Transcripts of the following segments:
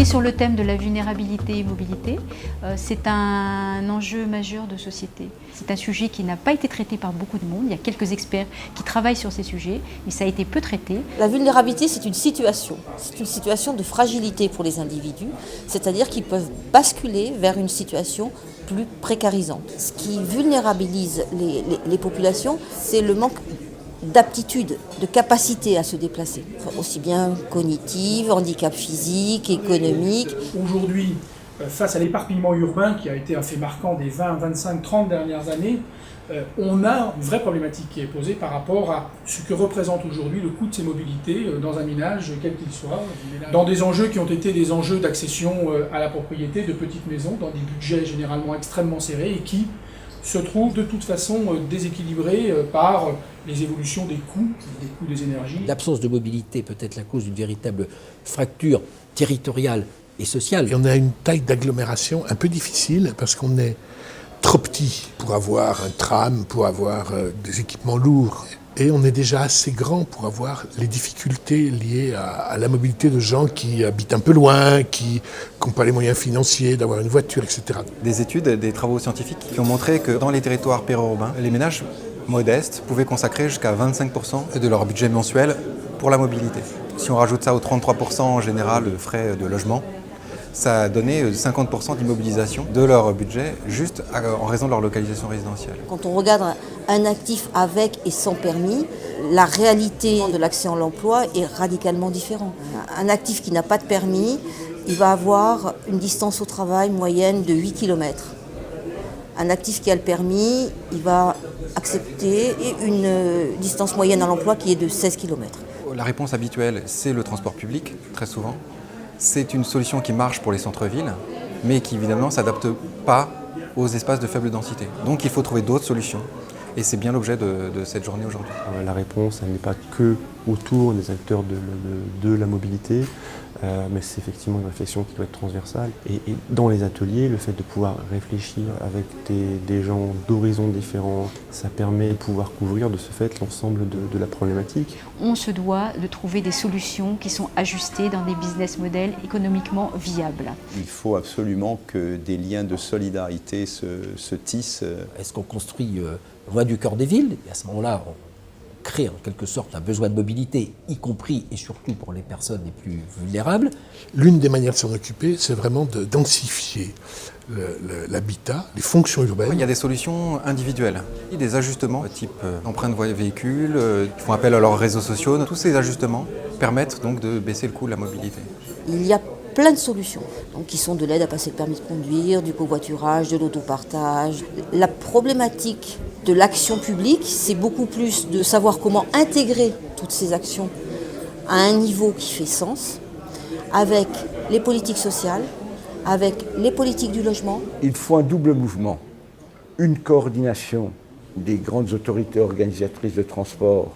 Sur le thème de la vulnérabilité et mobilité, c'est un enjeu majeur de société. C'est un sujet qui n'a pas été traité par beaucoup de monde. Il y a quelques experts qui travaillent sur ces sujets, mais ça a été peu traité. La vulnérabilité, c'est une situation de fragilité pour les individus, c'est-à-dire qu'ils peuvent basculer vers une situation plus précarisante. Ce qui vulnérabilise les populations, c'est le manque d'aptitude, de capacité à se déplacer, aussi bien cognitive, handicap physique, économique. Aujourd'hui, face à l'éparpillement urbain qui a été un fait marquant des 20, 25, 30 dernières années, on a une vraie problématique qui est posée par rapport à ce que représente aujourd'hui le coût de ces mobilités dans un ménage, quel qu'il soit, dans des enjeux qui ont été des enjeux d'accession à la propriété de petites maisons, dans des budgets généralement extrêmement serrés et qui se trouvent de toute façon déséquilibrés par les évolutions des coûts des énergies. L'absence de mobilité peut être la cause d'une véritable fracture territoriale et sociale. Et on a une taille d'agglomération un peu difficile parce qu'on est trop petit pour avoir un tram, pour avoir des équipements lourds. Et on est déjà assez grand pour avoir les difficultés liées à la mobilité de gens qui habitent un peu loin, qui n'ont pas les moyens financiers d'avoir une voiture, etc. Des études, des travaux scientifiques qui ont montré que dans les territoires périurbains, les ménages modestes pouvaient consacrer jusqu'à 25% de leur budget mensuel pour la mobilité. Si on rajoute ça aux 33% en général de frais de logement, ça a donné 50% d'immobilisation de leur budget juste en raison de leur localisation résidentielle. Quand on regarde un actif avec et sans permis, la réalité de l'accès à l'emploi est radicalement différente. Un actif qui n'a pas de permis, il va avoir une distance au travail moyenne de 8 km. Un actif qui a le permis, il va accepter une distance moyenne à l'emploi qui est de 16 km. La réponse habituelle, c'est le transport public, très souvent. C'est une solution qui marche pour les centres-villes, mais qui évidemment ne s'adapte pas aux espaces de faible densité. Donc il faut trouver d'autres solutions. Et c'est bien l'objet de cette journée aujourd'hui. La réponse, elle n'est pas que autour des acteurs de la mobilité, mais c'est effectivement une réflexion qui doit être transversale. Et dans les ateliers, le fait de pouvoir réfléchir avec des gens d'horizons différents, ça permet de pouvoir couvrir de ce fait l'ensemble de la problématique. On se doit de trouver des solutions qui sont ajustées dans des business models économiquement viables. Il faut absolument que des liens de solidarité se tissent. Est-ce qu'on construit loin du cœur des villes? Et à ce moment-là, on crée en quelque sorte un besoin de mobilité, y compris et surtout pour les personnes les plus vulnérables. L'une des manières de s'en occuper, c'est vraiment de densifier l'habitat, les fonctions urbaines. Il y a des solutions individuelles, des ajustements type empreinte véhicule, qui font appel à leurs réseaux sociaux. Tous ces ajustements permettent donc de baisser le coût de la mobilité. Il y a plein de solutions, donc, qui sont de l'aide à passer le permis de conduire, du covoiturage, de l'autopartage. La problématique de l'action publique, c'est beaucoup plus de savoir comment intégrer toutes ces actions à un niveau qui fait sens, avec les politiques sociales, avec les politiques du logement. Il faut un double mouvement, une coordination des grandes autorités organisatrices de transport,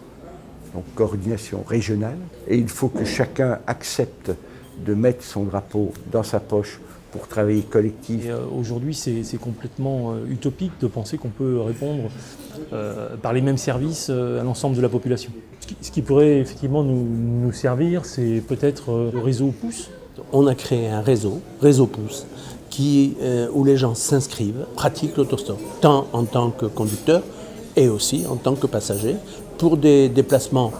donc coordination régionale, et il faut que chacun accepte de mettre son drapeau dans sa poche pour travailler collectif. Aujourd'hui, c'est complètement utopique de penser qu'on peut répondre par les mêmes services à l'ensemble de la population. Ce qui pourrait effectivement nous servir, c'est peut-être le réseau Pouce. On a créé un réseau Pouce, où les gens s'inscrivent, pratiquent l'autostop, tant en tant que conducteur et aussi en tant que passager, pour des déplacements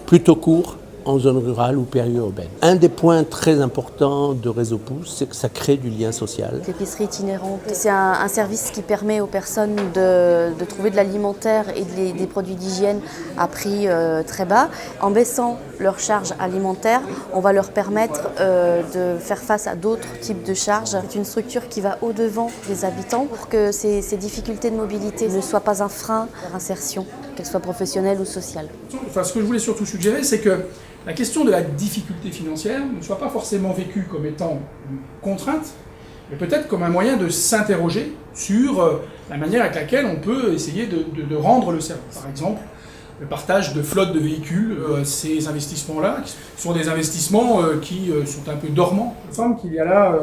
plutôt courts, en zone rurale ou périurbaine. Un des points très importants de Réseau Pouce, c'est que ça crée du lien social. L'épicerie itinérante, c'est un service qui permet aux personnes de trouver de l'alimentaire et des produits d'hygiène à prix très bas. En baissant leurs charges alimentaires, on va leur permettre de faire face à d'autres types de charges. C'est une structure qui va au-devant des habitants pour que ces difficultés de mobilité ne soient pas un frein à leur insertion, qu'elle soit professionnelle ou sociale. Enfin, ce que je voulais surtout suggérer, c'est que la question de la difficulté financière ne soit pas forcément vécue comme étant une contrainte, mais peut-être comme un moyen de s'interroger sur la manière avec laquelle on peut essayer de rendre le service. Par exemple, le partage de flottes de véhicules. Ces investissements-là sont des investissements qui sont un peu dormants. Il me semble qu'il y a là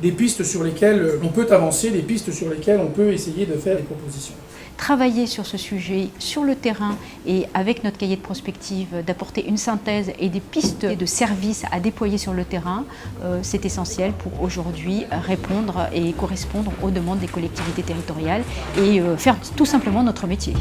des pistes sur lesquelles on peut avancer, des pistes sur lesquelles on peut essayer de faire des propositions. Travailler sur ce sujet, sur le terrain et avec notre cahier de prospective, d'apporter une synthèse et des pistes de services à déployer sur le terrain, c'est essentiel pour aujourd'hui répondre et correspondre aux demandes des collectivités territoriales et faire tout simplement notre métier.